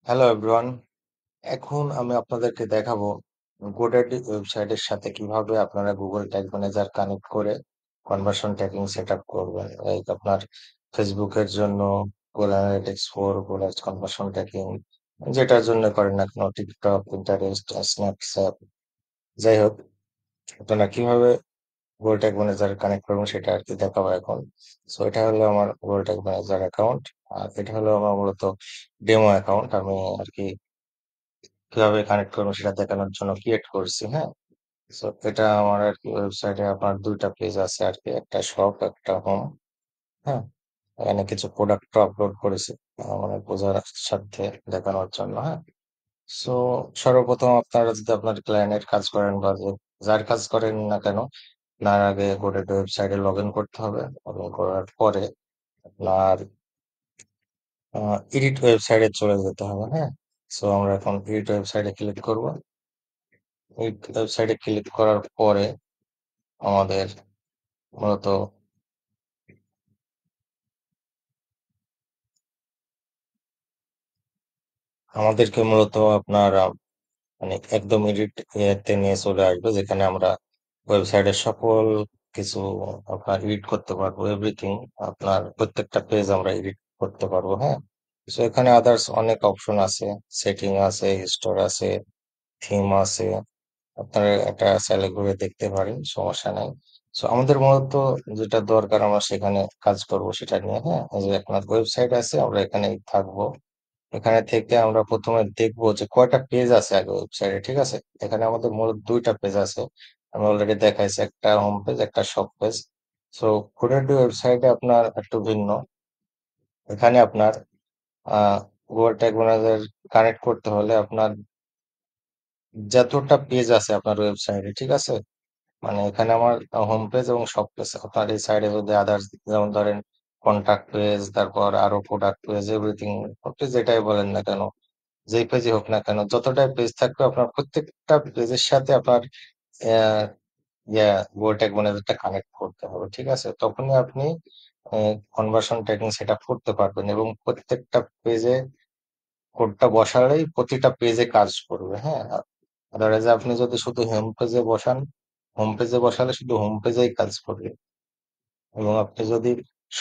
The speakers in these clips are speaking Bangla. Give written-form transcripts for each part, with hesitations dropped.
Hello everyone. এখন আমি আপনাদেরকে দেখাবো GoDaddy ওয়েবসাইটের সাথে কিভাবে আপনারা Google ট্যাগ ম্যানেজার কানেক্ট করে কনভার্সন ট্র্যাকিং সেটআপ করবেন। লাইক আপনার ফেসবুকের জন্য Google Analytics 4, Google Ads conversion tracking যেটার জন্য করেন না কেন, টিকটক, পিন্টারেস্ট, স্ন্যাপচ্যাট, যাই হোক আপনারা কিভাবে Google ট্যাগ ম্যানেজার কানেক্ট করবেন সেটা আর কি দেখাবো এখন। সো এটা হলো আমার Google ট্যাগ ম্যানেজার অ্যাকাউন্ট, আর এটা হলো আমার মূলত ডেমো অ্যাকাউন্ট। আমি আর কি কিভাবে কানেক্ট করবো সেটা দেখানোর জন্য ক্রিয়েট করছি, হ্যাঁ। সো এটা আমার আর কি ওয়েবসাইটে আপনার দুইটা পেজ আছে আর কি, একটা শপ একটা হোম, হ্যাঁ। এখানে কিছু প্রোডাক্ট আপলোড করেছি মানে বোঝার সাথে দেখানোর জন্য, হ্যাঁ। সো সর্বপ্রথম আপনারা যদি আপনার ক্লায়েন্টের কাজ করেন বা যার কাজ করেন না কেন, আপনার আগে গোডেড ওয়েবসাইটে লগ ইন করতে হবে। লগ ইন করার পরে আপনার এডিট ওয়েবসাইটে চলে যেতে হবে, হ্যাঁ। সো আমরা এখন এডিট ওয়েবসাইটে ক্লিক করব। এডিট ওয়েবসাইটে ক্লিক করার পরে আমাদের মূলত আপনার মানে একদম এডিট ইয়েতে নিয়ে চলে আসবে, যেখানে আমরা ওয়েবসাইটের সকল কিছু আপনার এডিট করতে পারবো, এভরিথিং। আপনার প্রত্যেকটা পেজ আমরা এডিট করতে পারবো, হ্যাঁ। তো এখানে আদার্স অনেক অপশন আছে, সেটিং আছে, স্টোর আছে, থিম আছে। আপনারা এটা চাইলে ঘুরে দেখতে পারেন, সমস্যা নাই। সো আমাদের মূলত যেটা দরকার আমরা সেখানে কাজ করব সেটা নিয়ে, হ্যাঁ। এই যে আপনার ওয়েবসাইট আছে, আমরা এখানেই থাকবো। এখানে থেকে আমরা প্রথমে দেখবো যে কয়টা পেজ আছে আগে ওয়েবসাইটে, ঠিক আছে। এখানে আমাদের মূলত দুইটা পেজ আছে, আমি অলরেডি দেখাইছি, একটা হোম পেজ একটা শপ পেজ। সো কোডেডি ওয়েবসাইটে আপনার একটু ভিন্ন। এখানে আপনার গুগল ট্যাগ ম্যানেজার কানেক্ট করতে হলে আপনার যতটা পেজ আছে আপনার ওয়েবসাইটে, ঠিক আছে। মানে এখানে আমার হোম পেজ এবং শপ পেজ, আপনার এই সাইডে যদি আদার্স যেমন ধরেন কন্টাক্ট পেজ, তারপর আরো প্রোডাক্ট পেজ, এভরিথিং, আপনি যেটাই বলেন না কেন, যেই পেজই হোক না কেন, যতটাই পেজ থাকবে আপনার প্রত্যেকটা পেজের সাথে আপনার আহ, গুগল ট্যাগ ম্যানেজারটা কানেক্ট করতে হবে, ঠিক আছে। তখনই আপনি কনভার্সন ট্র্যাকিং সেট আপ করতে পারবেন, এবং প্রত্যেকটা পেজে কোডটা বসালেই প্রতিটা পেজে কাজ করবে, হ্যাঁ। আদারওয়াইজ আপনি যদি শুধু হোম পেজে বসান, হোম পেজে বসালে শুধু হোম পেজেই কাজ করবে, এবং আপনি যদি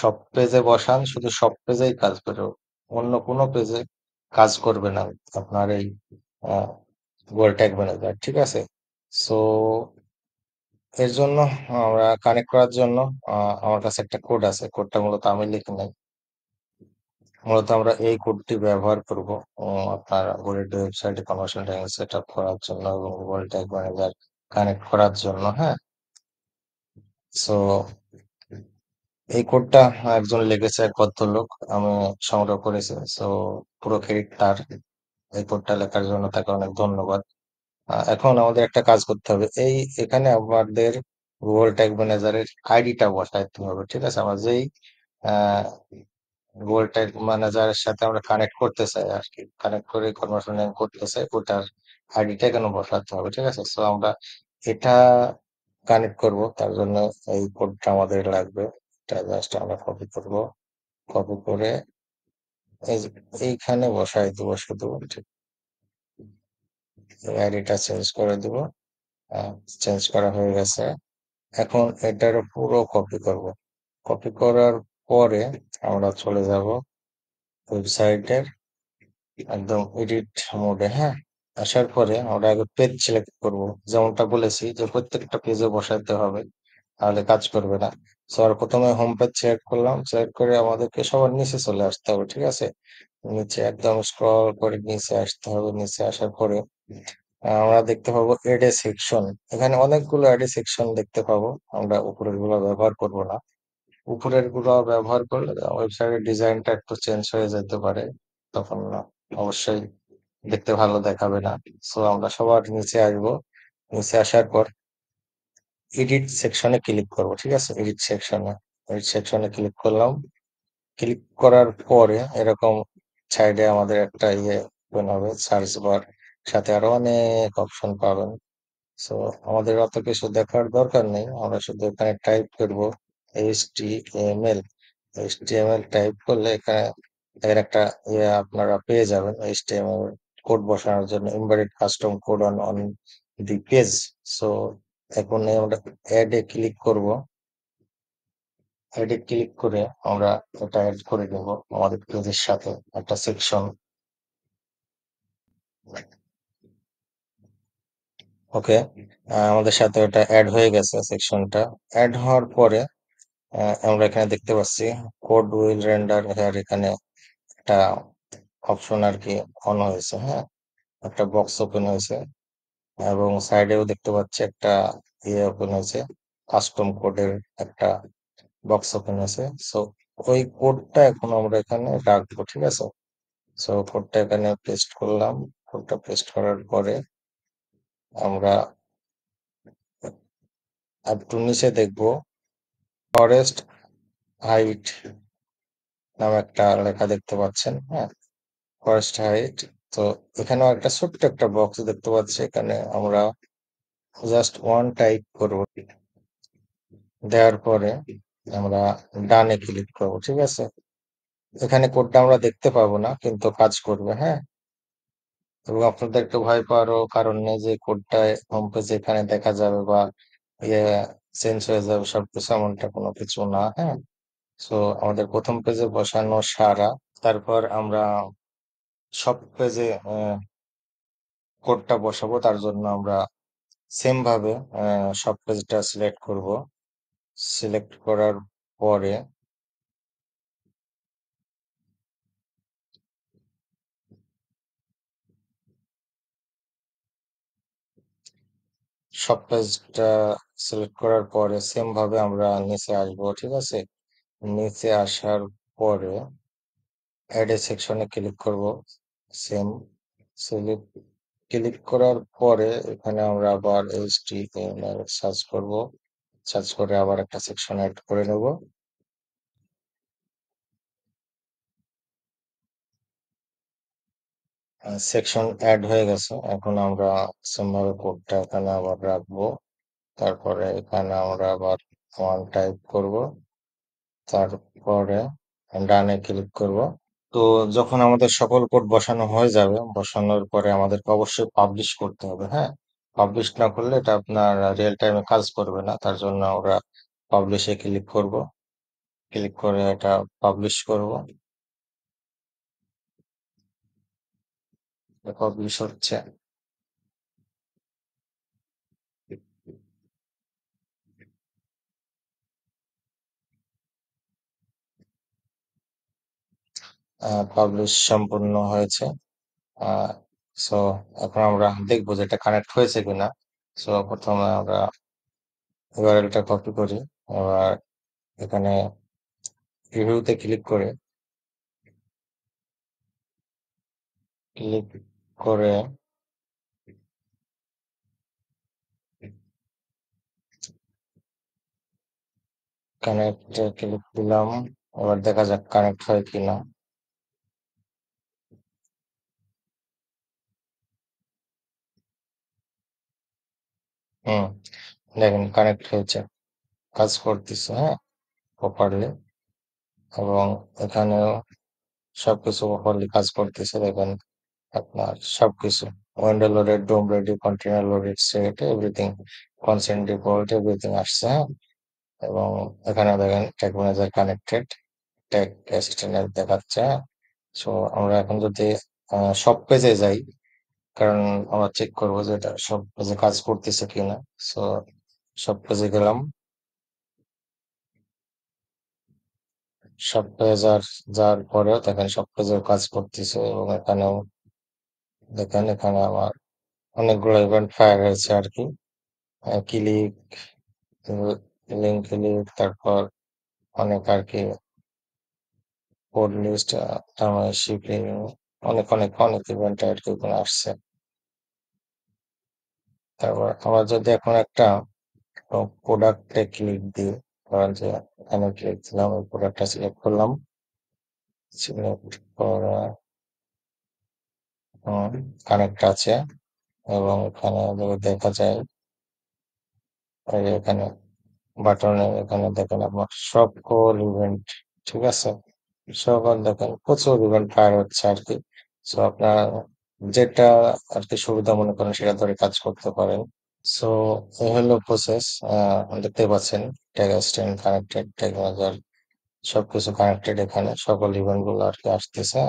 সব পেজে বসান শুধু সব পেজেই কাজ করবে, অন্য কোনো পেজে কাজ করবে না আপনার এই গুগল ট্যাগ ম্যানেজার, ঠিক আছে। সো এর জন্য আমরা কানেক্ট করার জন্য আমার কাছে একটা কোড আছে, কোডটা মূলত আমি লিখি নাই। মূলত আমরা এই কোডটি ব্যবহার করব আপনার গুগল ওয়েবসাইটে কমার্শিয়াল ট্যাগ সেট আপ করার জন্য এবং গুগল ট্যাগ ম্যানেজার কানেক্ট করার জন্য, হ্যাঁ। সো এই কোডটা একজন লিখেছে, এক ভদ্রলোক, আমি সংগ্রহ করেছি। সো পুরো ক্রেডিট তার, এই কোডটা লেখার জন্য তাকে অনেক ধন্যবাদ। এখন আমাদের একটা কাজ করতে হবে, এখানে আমাদের গুগল ট্যাগ ম্যানেজারের আইডিটা বসাইতে হবে, ঠিক আছে। আমরা যেই গুগল ট্যাগ ম্যানেজারের সাথে আমরা কানেক্ট করতে চাই আর কি, কানেক্ট করে কনভার্সন করতে চাই, ওটার আইডিটা এখানে বসাতে হবে, ঠিক আছে। সো আমরা এটা কানেক্ট করব, তার জন্য এই কোডটা আমাদের লাগবে। এটা জাস্ট আমরা কপি করব, কপি করে এইখানে বসাই দেবো শুধু, ঠিক। আইডিটা চেঞ্জ করে দিব, চেঞ্জ করা হয়ে গেছে। এখন এটার পুরো কপি করব, কপি করার পরে আমরা চলে যাব ওয়েবসাইটের একদম এডিট মোডে, হ্যাঁ। আসার পরে আমরা আগে পেজ সিলেক্ট করব, যেমনটা বলেছি যে প্রত্যেকটা পেজে বসাতে হবে, তাহলে কাজ করবে না। সো আর প্রথমে হোম পেজ সিলেক্ট করলাম, সিলেক্ট করে আমাদেরকে সবার নিচে চলে আসতে হবে, ঠিক আছে। নিচে একদম স্ক্রল করে নিচে আসতে হবে, নিচে আসার পরে আমরা দেখতে পাবো এড এ সেকশন। এখানে অনেকগুলো অ্যাড এ সেকশন দেখতে পাবো, আমরা উপরের গুলো ব্যবহার করব না। উপরের গুলো ব্যবহার করলে ওয়েবসাইটের ডিজাইনটা একটু চেঞ্জ হয়ে যেতে পারে, তখন না অবশ্যই দেখতে ভালো দেখাবে না। সো আমরা সবার নিচে আসবো, নিচে আসার পর এডিট সেকশনে ক্লিক করব, ঠিক আছে। এডিট সেকশনে ক্লিক করলাম। ক্লিক করার পরে এরকম সাইডে আমাদের একটা open হবে, সার্চ বার, সাথে আরো অনেক অপশন পাবেন। সো আমাদের অত কিছু দেখার দরকার নেই, আমরা শুধু এখানে টাইপ করব HTML। HTML টাইপ করলে এখানে এর একটা আপনারা পেয়ে যাবেন HTML কোড বসানোর জন্য embedded custom code on the page. So এখন আমরা অ্যাডে ক্লিক করে আমরা এটা অ্যাড করে দেব আমাদের পেজের সাথে একটা সেকশন। ওকে, আমাদের সাথে এটা অ্যাড হয়ে গেছে সেকশনটা। অ্যাড হওয়ার পরে আমরা এখানে দেখতে পাচ্ছি কোড উইল রেন্ডার হেয়ার, এখানে একটা অপশন আর কি অন হয়েছে, হ্যাঁ, একটা বক্স ওপেন হয়েছে এবং সাইডেও দেখতে পাচ্ছি একটা ওপেন হয়েছে, কাস্টম কোডের একটা বক্স ওপেন হয়েছে। সো ওই কোডটা এখন আমরা এখানে রাখবো, ঠিক আছে। সো কোডটা এখানে পেস্ট করলাম। কোডটা পেস্ট করার পরে আমরা একটু নিচে দেখবো ফরেস্ট হাইট নামে একটা লেখা দেখতে পাচ্ছেন, হ্যাঁ, ফরেস্ট হাইট। তো এখানেও একটা ছোট্ট একটা বক্স দেখতে পাচ্ছি, এখানে আমরা জাস্ট ওয়ান টাইপ করব। দেওয়ার পরে আমরা ডানে ক্লিক করব, ঠিক আছে। এখানে কোডটা আমরা দেখতে পাবো না কিন্তু কাজ করবে, হ্যাঁ। এবং আপনাদের একটু ভয় পাওয়ারও কারণ নেই যে কোডটা হোম পেজে এখানে দেখা যাবে বা ইয়ে চেঞ্জ হয়ে যাবে সবকিছু, এমনটা কোনো কিছু না, হ্যাঁ। সো আমাদের প্রথম পেজে বসানো সারা। তারপর আমরা সব পেজে কোডটা বসাবো, তার জন্য আমরা সেম ভাবে সব পেজটা সিলেক্ট করব। সিলেক্ট করার পরে সব পেজটা সিলেক্ট করার পরে সেম ভাবে আমরা নিচে আসবো, ঠিক আছে। নিচে আসার পরে অ্যাড এ সেকশনে ক্লিক করব, সেম সিলেক্ট। ক্লিক করার পরে এখানে আমরা আবার HTML সার্চ করব, সার্চ করে আবার একটা সেকশন অ্যাড করে নেব। সেকশন অ্যাড হয়ে গেছে, এখন আমরা সেম ভাবে কোডটা এখানে আবার রাখবো। তারপরে এখানে আমরা আবার ওয়ান টাইপ করব, তারপরে ডানে ক্লিক করব। তো যখন আমাদের সকল কোড বসানো হয়ে যাবে, বসানোর পরে আমাদেরকে অবশ্যই পাবলিশ করতে হবে, হ্যাঁ। পাবলিশ না করলে এটা আপনার রিয়েল টাইমে কাজ করবে না, তার জন্য আমরা পাবলিশে ক্লিক করব। ক্লিক করে এটা পাবলিশ করব। পাবলিশ হচ্ছে। পাবলিশ সম্পূর্ণ হয়েছে। সো এখন আমরা দেখবো যে এটা কানেক্ট হয়েছে কিনা। সো প্রথমে আমরা ইউআরএলটা কপি করি। এবার এখানে রিভিউতে ক্লিক করে কানেক্টে ক্লিক দিলাম। এবার দেখা যাক কানেক্ট হয় কিনা। হুম, দেখেন কানেক্ট হয়েছে, কাজ করতেছে, হ্যাঁ, প্রপারলি। এবং এখানেও সবকিছু প্রপারলি কাজ করতেছে, দেখেন আপনার সবকিছু window loaded, DOM ready, container loaded, set everything, consent default everything আসছে, হ্যাঁ। এবং এখানে দেখেন tag manager connected, tag assistant দেখাচ্ছে, হ্যাঁ। সো আমরা এখন যদি সব পেজে যাই, কারণ আমরা চেক করবো যে এটা সব পেজে কাজ করতেছে কিনা। সো সব পেজে গেলাম। সব পেজ আর যাওয়ার পরেও দেখেন সব পেজেও কাজ করতেছে এবং এখানেও দেখেন এখানে আমার অনেকগুলো ইভেন্ট ফায়ার হয়েছে আর কি। ক্লিক, লিঙ্ক ক্লিক, তারপর অনেক আর কি কোড লিস্ট, শিপিং, অনেক অনেক অনেক ইভেন্ট আর কি ওখানে আসছে। তারপর আমার যদি এখন একটা প্রোডাক্টে ক্লিক দিই, ধরেন যে এখানে ক্লিক দিলাম, ওই প্রোডাক্টটা সিলেক্ট করলাম। সিলেক্ট করা কানেক্ট আছে এবং এখানে যদি দেখা যায় এই যে এখানে বাটনে এখানে দেখেন আপনার সকল ইভেন্ট, ঠিক আছে। সবার দেখেন প্রচুর ইভেন্ট ফায়ার হচ্ছে আর কি। সো আপনার যেটা আর কি সুবিধা মনে করেন সেটা ধরে কাজ করতে পারেন। সো এই হলো প্রসেস। দেখতে পাচ্ছেন tag stand connected, tag manager সবকিছু কানেক্টেড, এখানে সকল ইভেন্ট গুলো আর কি আসতেছে।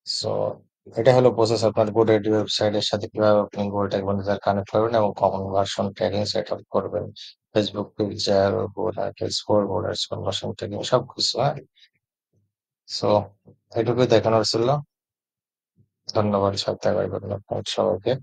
সো এটা হলো প্রসেস আপনার গোডেড ওয়েবসাইটের সাথে কিভাবে আপনি গোল ট্যাগ ম্যানেজার কানেক্ট করবেন এবং common version tagging set up করবেন। Facebook picture, score board, conversion tagging সবকিছু, হ্যাঁ। সো এটুকুই দেখানোর ছিল। ধন্যবাদ, সাথে সবাইকে।